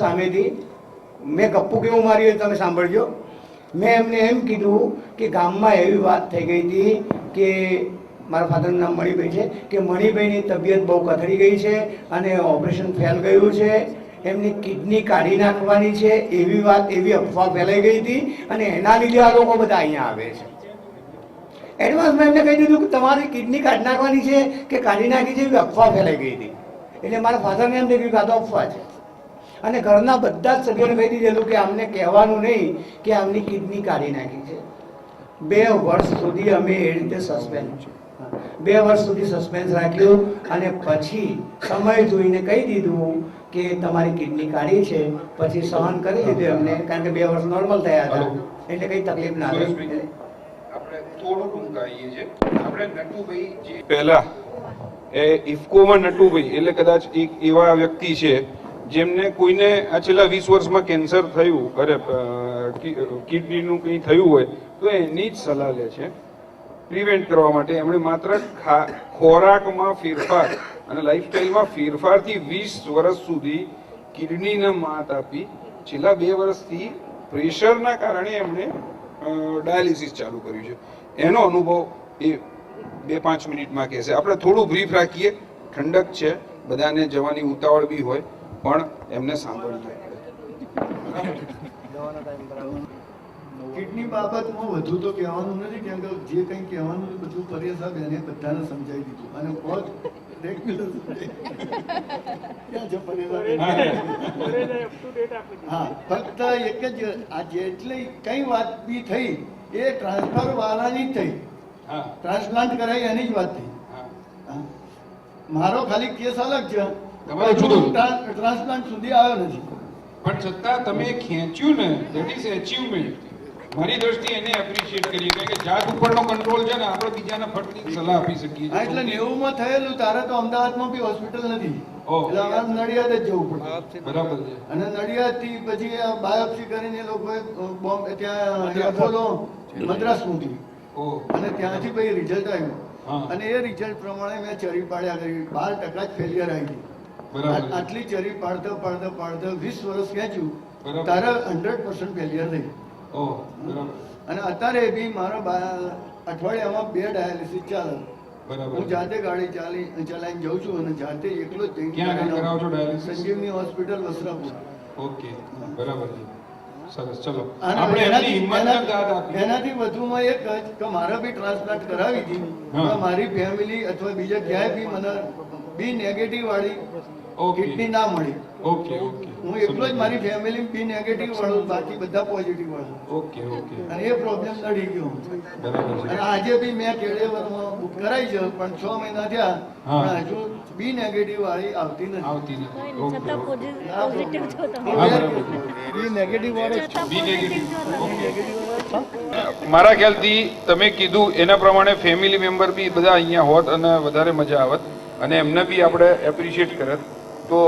સામેથી મેં ગપ્પુ કેવું માર્યું તમે સાંભળજો. મેં એમને એમ કીધું કે ગામમાં એવી વાત થઈ ગઈ હતી કે મારા ફાધરનું નામ મણિભાઈ છે કે મણિભાઈની તબિયત બહુ કથળી ગઈ છે અને ઓપરેશન ફેલ ગયું છે, એમની કિડની કાઢી નાખવાની છે, એવી વાત, એવી અફવા ફેલાઈ ગઈ હતી અને એના લીધે આ લોકો બધા અહીંયા આવે છે. એડવાન્સમાં એમને કહી દીધું કે તમારી કિડની કાઢી નાખવાની છે કે કાઢી નાખી છે, એવી અફવા ફેલાઈ ગઈ હતી. એટલે મારા ફાધરને એમ થઈ ગયું કે આ તો અફવા છે અને ઘરના બધા જ સભ્યોને કહી દીધેલું કે અમને કહેવાનું નહીં કે આમની કિડની કાઢી નાખી છે. 2 વર્ષ સુધી અમે એ રીતે સસ્પેન્સ 2 વર્ષ સુધી સસ્પેન્સ રાખ્યું અને પછી સમય જોઈને કહી દીધું કે તમારી કિડની કાઢી છે. પછી સહન કરી લીધું એમને, કારણ કે 2 વર્ષ નોર્મલ થયા હતા એટલે કંઈ તકલીફ ના થઈ. આપણે થોડું ટૂંકાઈએ છે. આપણે નટુભાઈ જે પહેલા ઇફકોમાં નટુભાઈ એટલે કદાચ એક એવા વ્યક્તિ છે જેમને કોઈને આ છેલ્લા 20 વર્ષમાં કેન્સર થયું, અરે કિડનીનું કંઈ થયું હોય તો એની જ સલાહ લે છે પ્રિવેન્ટ કરવા માટે. એમણે માત્ર ખોરાકમાં ફેરફાર અને લાઈફસ્ટાઈલમાં ફેરફારથી 20 વર્ષ સુધી કિડનીને માત આપી. છેલ્લા 2 વર્ષથી પ્રેશરના કારણે એમણે ડાયાલિસિસ ચાલુ કર્યું છે. એનો અનુભવ એ 2-5 મિનિટમાં કહેશે. આપણે થોડું બ્રીફ રાખીએ, ઠંડક છે, બધાને જવાની ઉતાવળ બી હોય પણ એમને સાંભળીએ. કિડની બાબતમાં વધુ તો કહેવાનું નથી, કેમ કે જે કંઈ કહેવાનું બધું પરેશ સાહેબ એને બધાને સમજાવી દીધું અને બહુ રેગ્યુલર ક્યાં છે પરેશ સાહેબ? હા, ફક્ત એક જ આ જેટલી કઈ વાત બી થઈ એ ટ્રાન્સફર વાળાની જ થઈ, ટ્રાન્સપ્લાન્ટ કરાય એની જ વાત થઈ. મારો ખાલી કેસ અલગ છે, ટ્રાન્સપ્લાન્ટ સુધી આવ્યો નથી. પણ છતાં તમે ખેંચ્યું ને, ધેટ ઇઝ અચીવમેન્ટ. મારી દ્રષ્ટિએ એને એપ્રિશિએટ કરીએ, કારણ કે જાત ઉપરનો કંટ્રોલ છે ને, આપણે બીજાને ફટની સલાહ આપી શકીએ. એટલે 90 માં થયેલું, તારે તો અમદાવાદમાં બી હોસ્પિટલ નથી, એટલે અમારે નડિયાદ જ જવું પડે. બરાબર છે. અને નડિયાદ થી પછી બાયોપ્સી કરીને એ લોકોએ બોમ્બે ત્યાં એપોલો મદ્રાસ મોકલી અને ત્યાંથી પછી રિઝલ્ટ આવ્યું અને એ રિઝલ્ટ પ્રમાણે મેં ચરી પાડ્યા કરી. 12% જ ફેલિયર આવી. આટલી ચરી પાડતા 20 વર્ષ ખેંચ્યું, તારે 100% ફેલિયર થઈ. અને અત્યારે બી મારા અઠવાડિયામાં 2 ડાયાલિસિસ ચાલે. હું જાતે ગાડી ચલાવીને જાઉં છું અને જાતે એકલો જ સંજીવની હોસ્પિટલ વસ્ત્રાપુર. ઓકે, બરાબર છે. સરસ. ચલો, એનાથી વધુમાં એક જ કે મારે બી ટ્રાન્સપ્લાન્ટ કરાવી હતી, મારી ફેમિલી અથવા બીજા ક્યાંય બી મને બી નેગેટિવ વાળી કિડની ના મળી. Okay okay. હું એકલો જ મારી ફેમિલી બી નેગેટિવ વાળું, બાકી બધા પોઝિટિવ વાળું. Okay okay. અને એ પ્રોબ્લેમ નડી ગયો. બરાબર છે. અને આજે બી મેં કેળેવરમાં બુક કરાવી છે, પણ 6 મહિના થયા પણ હજુ બી નેગેટિવ વાળી આવતી નથી. બી નેગેટિવ વાળો મારા ખ્યાલથી તમે કીધું એના પ્રમાણે ફેમિલી મેમ્બર બી બધા અહીંયા હોત અને વધારે મજા આવત અને એમને બી આપણે એપ્રિશિએટ કરત. તો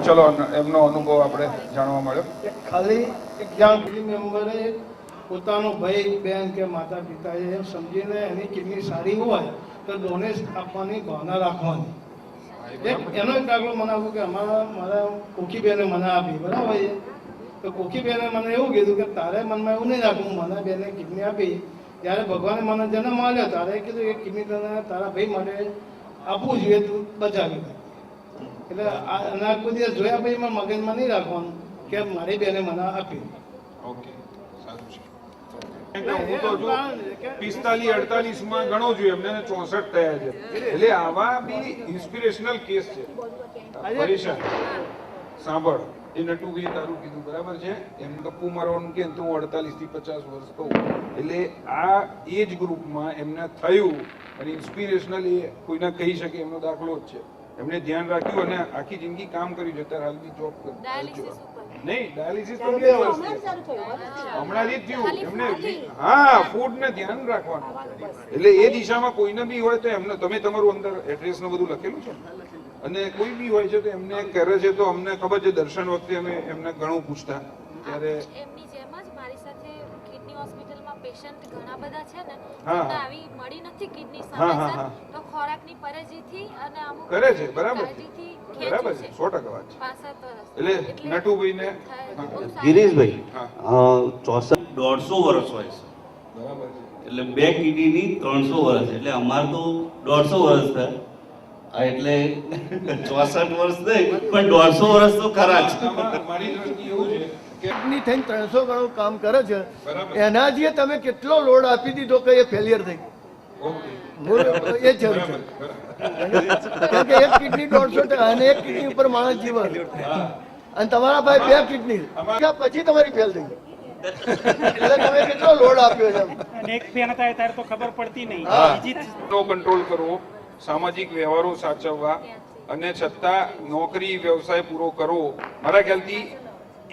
ચલો, એમનો અનુભવ આપણે જાણવા મળ્યો. ખાલી એક ફેમિલી મેમ્બરે પોતાનો ભાઈ બહેન કે માતા પિતા એમ સમજીને એની કિડની સારી હોય તો ડોનેટ આપવાની ભાવના રાખવાની. એનો એક દાખલો મને આપ્યો કે મારા કોકીબેને મને આપી, બરાબર છે. તો કોકીબેને મને એવું કીધું કે તારે મનમાં એવું નહીં રાખવું, મને બેને કિડની આપી ત્યારે ભગવાને મને જન્મ આપ્યો, તારે કીધું એ કિડની તને તારા ભાઈ માટે આપવું જોઈએ, તું બચાવી દે. એટલે આના કોઈ દિવસ જોયા પછી મારા મગજમાં નહીં રાખવાનું કે મારી બેને મને આપી. ઓકે, સારું છે. 45-48 માં ગણો જોઈએ, એમને 64 થયા છે. એટલે આવા બી ઇન્સ્પિરેશનલ કેસ છે. પરેશાન સાંભળ, એ નટુભાઈ તારું કીધું બરાબર છે. એમ ગપ્પુ મારવાનું કે તો 48 થી 50 વર્ષ કહું, એટલે આ એજ ગ્રુપમાં એમને થયું અને ઇન્સ્પિરેશનલ એ કોઈને કહી શકે એમનો દાખલો જ છે. એમને ધ્યાન રાખ્યું અને આખી જિંદગી કામ કર્યું છે. અત્યારે હાલ બી જોબ કરે નહીં, ડાયાલિસિસ તો 2 વર્ષ હમણાં જ થયું એમને. હા, ફૂડ ને ધ્યાન રાખવાનું. એટલે એ દિશામાં કોઈને બી હોય તો એમને, તમે તમારું અંદર એડ્રેસ ને બધું લખેલું છે અને કોઈ બી હોય છે તો એમને કરે છે તો અમને ખબર છે. દર્શન વખતે અમે એમને ઘણું પૂછતા ત્યારે એમની જેમ જ મારી સાથે કિડની હોસ્પિટલમાં પેશન્ટ ઘણા બધા છે ને હા. જેમને આવી મળી નથી કિડની હા, હા, સમયસર હા. તો ખોરાકની પરેજીથી અને અમુક કરે છે, બરાબર છે. કાળજીથી બરાબર ખેંચ્યું છે, 100% વાત છે. 65 વર્ષ. એટલે નટુભાઈને થાય, બહુ સારી ગિરીશભાઈ હા. 150 વર્ષ હોય છે બરાબર છે. એટલે 2 કિડનીની 300 વર્ષ એટલે અમાર તો 150 વર્ષ થાય એટલે 64 વર્ષ નહીં પણ 150 વર્ષ તો ખરા જ. આમાં મારી દ્રષ્ટિએ એવું છે કે કિડની થઈને 300 ગણું કામ કરે છે બરાબર. એના જે તમે કેટલો લોડ આપી દીધો કે એ ફેલિયર થઈ ગયું. ઓકે. મૂળ એ જ જરૂર છે. કારણ કે એક કિડની 150 અને એક કિડની ઉપર માણસ જીવે અને તમારા ભાઈ 2 કિડની પછી તમારી ફેલ થઈ એટલે તમે કેટલો લોડ આપ્યો છે એમ. અને એક પેન થાય ત્યારે તો ખબર પડતી નહીં હા. બીજી નો કંટ્રોલ કરવો, સામાજિક વ્યવહારો સાચવવા અને છતાં નોકરી વ્યવસાય પૂરો કરવો, મારા ખ્યાલથી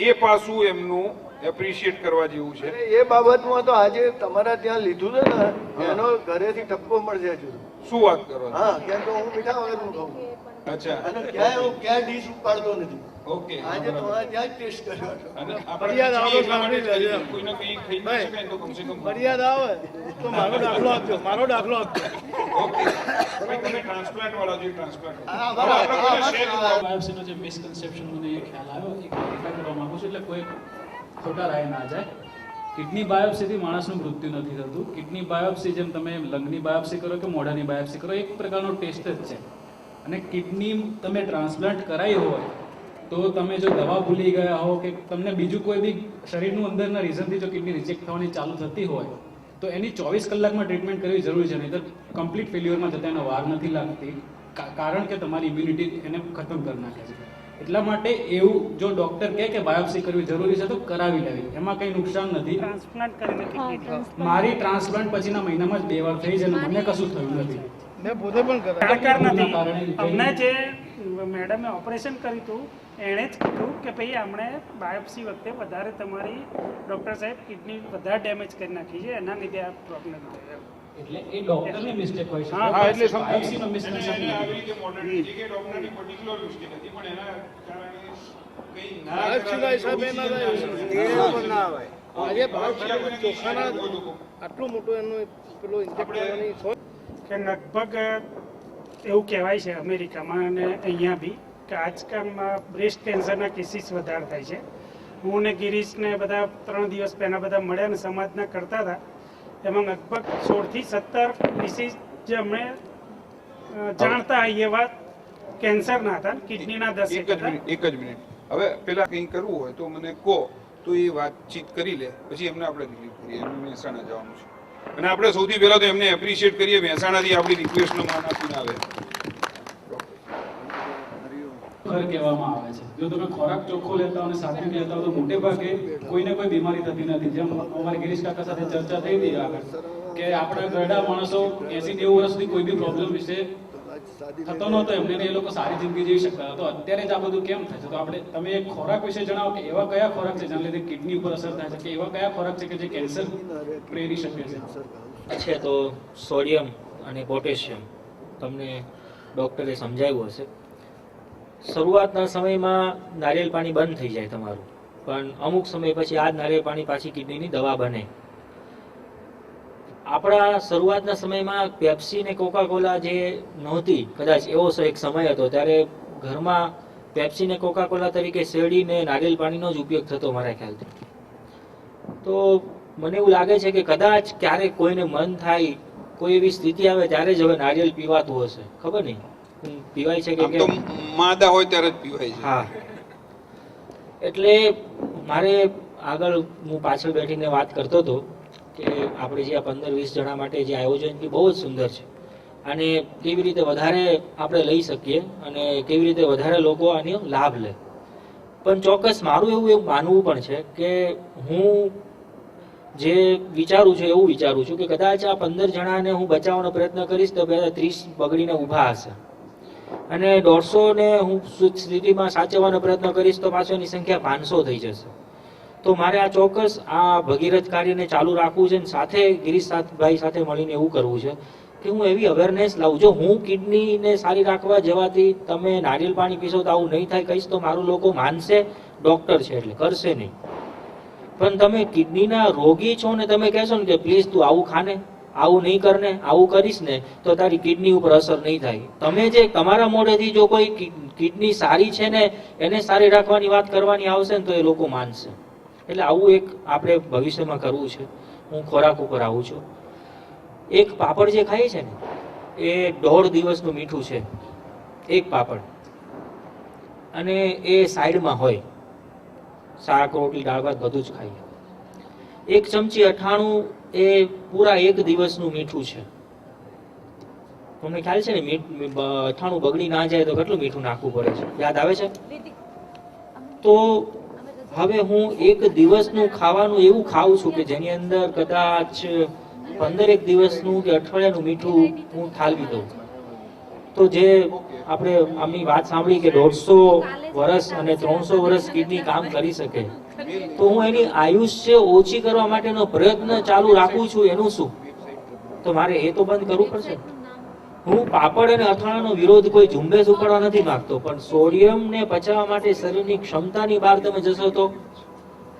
એ પાસું એમનું એપ્રિશિએટ કરવા જેવું છે. અને એ બાબતમાં તો આજે તમારા ત્યાં લીધું છે ને એનો ઘરેથી ઠપકો મળશે હજુ. શું વાત કરો છો? હા કેમ કે હું મીઠા વગરનું ખાઉં અચ્છા. અને ક્યાંય હું ક્યાં ડીશ ઉપાડતો નથી. ઓકે. આજે તમારા ત્યાં જ ટેસ્ટ કર્યો હતો. અને આપણે ફરિયાદ આવો એટલા માટે જ સાંભળી કરીએ. લેજો. કોઈને કંઈ ખાઈ ન ભાઈ. શકાય તો કમસે કમ ફરિયાદ આવે તો મારો દાખલો આપજો, મારો દાખલો આપજો. ઓકે. ભાઈ, તમે ટ્રાન્સપ્લાન્ટ વાળા છો, ટ્રાન્સપ્લાન્ટ. હા, હવે આપણે કોઈને શેર કરો. બાયોપ્સીનો જે મિસકન્સેપ્શન મને એ ખ્યાલ આવ્યો એ ક્લેરિફાઈ કરવા માંગુ છું એટલે કોઈ ખોટા રાય ના જાય. કિડની બાયોપ્સીથી માણસનું મૃત્યુ નથી થતું. કિડની બાયોપ્સી જેમ તમે લંગની બાયોપ્સી કરો કે મોઢાની બાયોપ્સી કરો એક પ્રકારનો ટેસ્ટ જ છે. અને કિડની તમે ટ્રાન્સપ્લાન્ટ કરાવી હોય તો તમે જો દવા ભૂલી ગયા હો કે તમને બીજું કોઈ બી શરીરનું અંદરના રીઝનથી જો કિડની રિજેક્ટ થવાની ચાલુ થતી હોય તો એની 24 કલાકમાં ટ્રીટમેન્ટ કરવી જરૂરી છે, નહીં તો કમ્પ્લીટ ફેલ્યુઅરમાં જતા એનો વાર નથી લાગતી કારણ કે તમારી ઇમ્યુનિટી એને ખતમ કરી નાખે છે. એટલા માટે એવું જો ડોક્ટર કહે કે બાયોપ્સી કરવી જરૂરી છે તો કરાવી લેવી, એમાં કંઈ નુકસાન નથી. ટ્રાન્સપ્લાન્ટ કરીને કિડની મારી ટ્રાન્સપ્લાન્ટ પછીના મહિનામાં જ 2 વાર થઈ છે અને મને કશું થયું નથી. મેં પોતે પણ કર્યો. જાણકાર નથી. કારણે અમને જે મેડમે ઓપરેશન કર્યું હતું એણે જ કીધું કે ભાઈ આપણે બાયોપ્સી વખતે વધારે તમારી ડૉક્ટર સાહેબ કિડની વધારે ડેમેજ કરી નાખી છે એના લીધે આ પ્રોબ્લેમ થયો. એટલે એ ડોક્ટરની મિસ્ટેક હોય છે. હા, હા, એટલે બાયોપ્સીનો અને misconception એને આવી નથી. રીતે મોડર્નિટી કે ડોક્ટરની પર્ટિક્યુલર મિસ્ટેક હતી પણ એના કારણે કંઈ ના બાયોપ્સીના હિસાબે ના થાય એવું નથી. આજે બાયોપ્સી ચોખાના આટલું મોટું એનું પેલું ઇન્જેક્ટ કરવાની સોચ કે લગભગ એવું કહેવાય છે અમેરિકામાં અને અહીંયા બી કે આજકાલમાં બ્રેસ્ટ કેન્સરના કેસીસ વધારે થાય છે. હું ને ગિરીશને બધા 3 દિવસ પહેલાં બધા મળ્યા ને સમાજના કરતા હતા એમાં લગભગ 16 થી 17 ડિસીઝ જે અમે જાણતા હોઈએ એવા કેન્સરના હતા, કિડનીના 10 એક જ મિનિટ, એક જ મિનિટ. હવે પેલા કંઈ કરવું હોય તો મને કહો તો એ વાતચીત કરી લે પછી એમને આપણે રિલીવ કરીએ. એમને મહેસાણા જવાનું છે અને આપણે સૌથી પહેલા તો એમને એપ્રિશિએટ કરીએ મહેસાણાથી આપણી રિક્વેસ્ટનો માન આપીને આવે. ખર કહેવામાં આવે છે. જો તમે ખોરાક ચોખ્ખો લેતા હો અને સાત્વિક લેતા હો તો મોટે ભાગે કોઈને કોઈ બીમારી થતી નથી. જેમ અમારી ગિરીશ કાકા સાથે ચર્ચા થઈ હતી આગળ કે આપણા ઘરડા માણસો 80-90 વર્ષથી કોઈ બી પ્રોબ્લેમ વિશે થતો નહોતો એમને ને એ લોકો સારી જિંદગી જીવી શકતા હતા. તો અત્યારે જ આ બધું કેમ થાય છે? તો આપણે તમે એક ખોરાક વિશે જણાવો કે એવા કયા ખોરાક છે જેના લીધે કિડની ઉપર અસર થાય છે કે એવા કયા ખોરાક છે કે જે કેન્સર પ્રેરી શકે છે? છે તો સોડિયમ અને પોટેશિયમ તમને ડૉક્ટરે સમજાવ્યું હશે. શરૂઆતના સમયમાં નારિયેળ પાણી બંધ થઈ જાય તમારું, પણ અમુક સમય પછી આ જ નારિયેળ પાણી પાછી કિડનીની દવા બને. આપણા શરૂઆતના સમયમાં પેપ્સી ને કોકા કોલા જે નહોતી, કદાચ એવો એક સમય હતો ત્યારે ઘરમાં પેપ્સી ને કોકા કોલા તરીકે શેરડી ને નારિયેળ પાણીનો જ ઉપયોગ થતો મારા ખ્યાલથી. તો મને એવું લાગે છે કે કદાચ ક્યારેક કોઈને મન થાય, કોઈ એવી સ્થિતિ આવે ત્યારે જ હવે નારિયેળ પીવાતું હશે. ખબર નહીં પીવાય છે કે આમ તો કેમ. માદા હોય ત્યારે જ પીવાય છે. હા, એટલે મારે આગળ હું પાછળ બેઠીને વાત કરતો હતો કે આપણે જે આ 15-20 જણા માટે જે આયોજન છે બહુ જ સુંદર છે અને કેવી રીતે વધારે આપણે લઈ શકીએ અને કેવી રીતે વધારે લોકો આનો લાભ લે. પણ ચોક્કસ મારું એવું માનવું પણ છે કે હું જે વિચારું છું એવું વિચારું છું કે કદાચ આ 15 જણાને હું બચાવવાનો પ્રયત્ન કરીશ તો પહેલા 30 બગડીને ઊભા હશે અને 150 ને હું સ્થિતિમાં સાચવવાનો પ્રયત્ન કરીશ તો પાછો એની સંખ્યા 500 થઈ જશે. તો મારે આ ચોક્કસ આ ભગીરથ કાર્યને ચાલુ રાખવું છે અને સાથે ગિરીશભાઈ સાથે મળીને એવું કરવું છે કે હું એવી અવેરનેસ લાવું. જો હું કિડનીને સારી રાખવા જવાથી તમે નારિયેળ પાણી પીશો તો આવું નહીં થાય કહીશ તો મારું લોકો માનશે, ડૉક્ટર છે એટલે કરશે નહીં. પણ તમે કિડનીના રોગી છો ને તમે કહેશો ને કે પ્લીઝ તું આવું ખાને, આવું નહીં કરને, આવું કરીશ ને તો તારી કિડની ઉપર અસર નહીં થાય. તમે જે તમારા મોઢેથી જો કોઈ કિડની સારી છે ને એને સારી રાખવાની વાત કરવાની આવશે ને તો એ લોકો માનશે. એટલે આવું એક આપણે ભવિષ્યમાં કરવું છે. હું ખોરાક ઉપર આવું છું. એક પાપડ જે ખાઈએ છે ને એ 1.5 દિવસનું મીઠું છે, એક પાપડ, અને એ સાઈડમાં હોય, શાક રોટલી દાળ ભાત બધું જ ખાઈએ. 1 ચમચી અથાણું એ પૂરા 1 દિવસનું મીઠું છે. તમને ખ્યાલ છે ને અથાણું બગડી ના જાય તો કેટલું મીઠું નાખવું પડે છે, યાદ આવે છે? તો હવે હું 1 દિવસનું ખાવાનું એવું ખાઉં છું કે જેની અંદર કદાચ 15 દિવસનું કે અઠવાડિયાનું મીઠું હું ઠાલવી દઉં. તો જે આપણે આમની વાત સાંભળી કે 150 વર્ષ અને 300 વર્ષ કિડની કામ કરી શકે, તો હું એની આયુષ્ય ઓછી કરવા માટેનો પ્રયત્ન ચાલુ રાખું છું. એનું શું? તો મારે એ તો બંધ કરવું પડશે. હું પાપડ અને અથાણાનો વિરોધ કોઈ ઝુંબેશ ઉપાડવા નથી માંગતો, પણ સોડિયમને પચાવવા માટે શરીરની ક્ષમતાની બહાર તમે જશો તો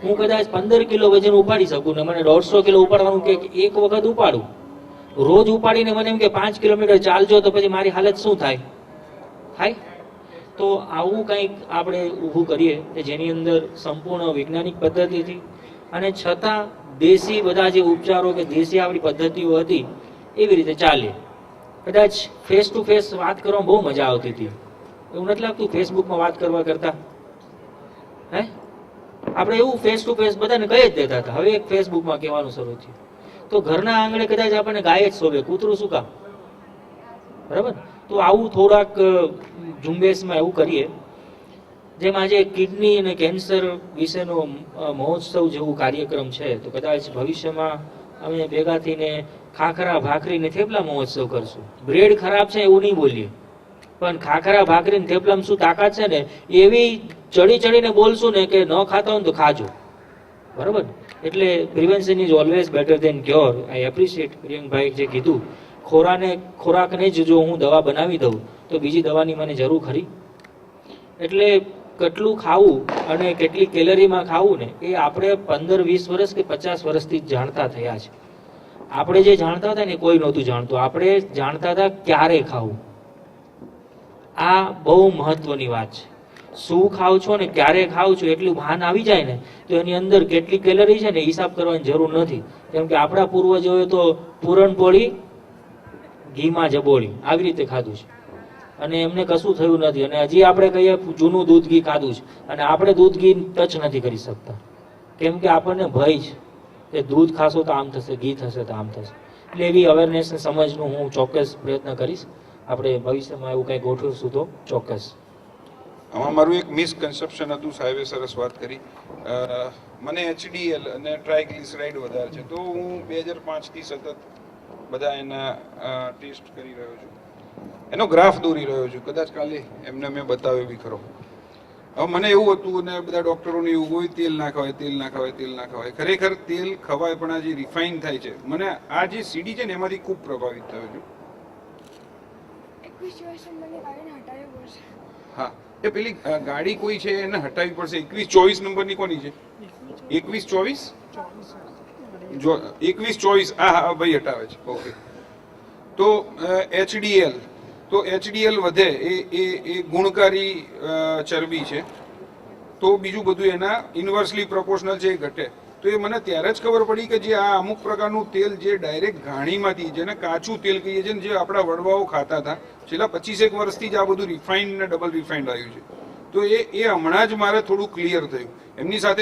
હું કદાચ 15 કિલો વજન ઉપાડી શકું ને મને 150 કિલો ઉપાડવાનું કે એક વખત ઉપાડું, રોજ ઉપાડીને મને એમ કે 5 કિલોમીટર ચાલજો તો પછી મારી હાલત શું થાય? તો આવું કંઈક આપણે ઊભું કરીએ કે જેની અંદર સંપૂર્ણ વૈજ્ઞાનિક પદ્ધતિથી અને છતાં દેશી બધા જે ઉપચારો કે દેશી આપણી પદ્ધતિઓ હતી એવી રીતે ચાલે. કદાચ ફેસ ટુ ફેસ વાત કરવામાં બહુ મજા આવતી હતી. એવું નથી લાગતું ફેસબુકમાં વાત કરવા કરતા? આપણે એવું ફેસ ટુ ફેસ બધાને કહી જ દેતા હતા. હવે એક ફેસબુકમાં કહેવાનું શરૂ થયું. તો ઘરના આંગણે કદાચ આપણને ગાય જ શોભે, કૂતરું શું કામ? બરાબર. તો આવું થોડાક ઝુંબેશમાં એવું કરીએ. જેમ આજે કિડની અને કેન્સર વિશેનો મહોત્સવ જેવું કાર્યક્રમ છે, તો કદાચ ભવિષ્યમાં અમે ભેગા થઈને ખાખરા ભાખરી ને થેપલા મહોત્સવ કરશું. બ્રેડ ખરાબ છે એવું નહીં બોલીએ, પણ ખાખરા ભાખરી ને થેપલામાં શું તાકાત છે ને એવી ચડી ચડીને બોલશું ને કે ન ખાતા હોય તો ખાજો. બરાબર. એટલે prevention is always better than cure. I appreciate પ્રિયંકભાઈ જે કીધું, ખોરાકને જ જો હું દવા બનાવી દઉં તો બીજી દવાની મને જરૂર ખરી? એટલે કેટલું ખાવું અને કેટલી કેલરીમાં ખાવું ને એ આપણે 15-20 વર્ષ કે 50 વર્ષથી જ જાણતા થયા છે. આપણે જે જાણતા હતા ને કોઈ નહોતું જાણતું. આપણે જાણતા હતા ક્યારે ખાવું. આ બહુ મહત્વની વાત છે. શું ખાવ છો ને ક્યારે ખાવ છો એટલું ભાન આવી જાય ને તો એની અંદર કેટલી કેલરી છે ને હિસાબ કરવાની જરૂર નથી. કેમ કે આપણા પૂર્વજોએ તો પૂરણપોળી ઘીમાં જબોળી આવી રીતે ખાધું છે અને એમને કશું થયું નથી. અને હજી આપણે કહીએ જૂનું દૂધ ઘી ખાધું છે અને આપણે દૂધ ઘી ટચ નથી કરી શકતા. કેમ કે આપણને ભય છે કે દૂધ ખાશો તો આમ થશે, ઘી થશે તો આમ થશે. એટલે એવી અવેરનેસ ને સમજનું હું ચોક્કસ પ્રયત્ન કરીશ. આપણે ભવિષ્યમાં એવું કંઈ ગોઠવીશું તો ચોક્કસ. આમાં મારું એક મિસકન્સેપ્શન હતું, સાહેબે સરસ વાત કરી. મને HDL અને ટ્રાયગ્લિસરાઇડ વધારે છે, તો હું 2005થી સતત બધા એના ટેસ્ટ કરી રહ્યો છું, એનો ગ્રાફ દોરી રહ્યો છું. કદાચ કાલે એમને મેં બતાવ્યો બી ખરો. હવે મને એવું હતું અને બધા ડૉક્ટરોને એવું હોય તેલ ના ખવાય, તેલ ના ખવાય, તેલ ના ખવાય. ખરેખર તેલ ખવાય, પણ આ જે રિફાઇન થાય છે, મને આ જે સીડી છે ને એમાંથી ખૂબ પ્રભાવિત થયો છું. હા, એ પેલી ગાડી કોઈ છે એને હટાવવી પડશે. 2124 નંબરની કોની છે? 2124 હા હા ભાઈ હટાવે છે. ઓકે. તો HDL, તો HDL વધે એ ગુણકારી ચરબી છે. તો બીજું બધું એના ઇન્વર્સલી પ્રોપોર્શનલ છે, એ ઘટે. તો એ મને ત્યારે જ ખબર પડી કે જે આ અમુક પ્રકારનું તેલ જે ડાયરેક્ટ ઘાણીમાંથી, જેને કાચું તેલ કહીએ છીએ, જે આપણા વડવાઓ ખાતા હતા, છેલ્લા 25 વર્ષથી જ આ બધું રિફાઇન્ડ ને ડબલ રિફાઇન્ડ આવ્યું છે. તો એ હમણાં જ મારે થોડું ક્લિયર થયું. એમની સાથે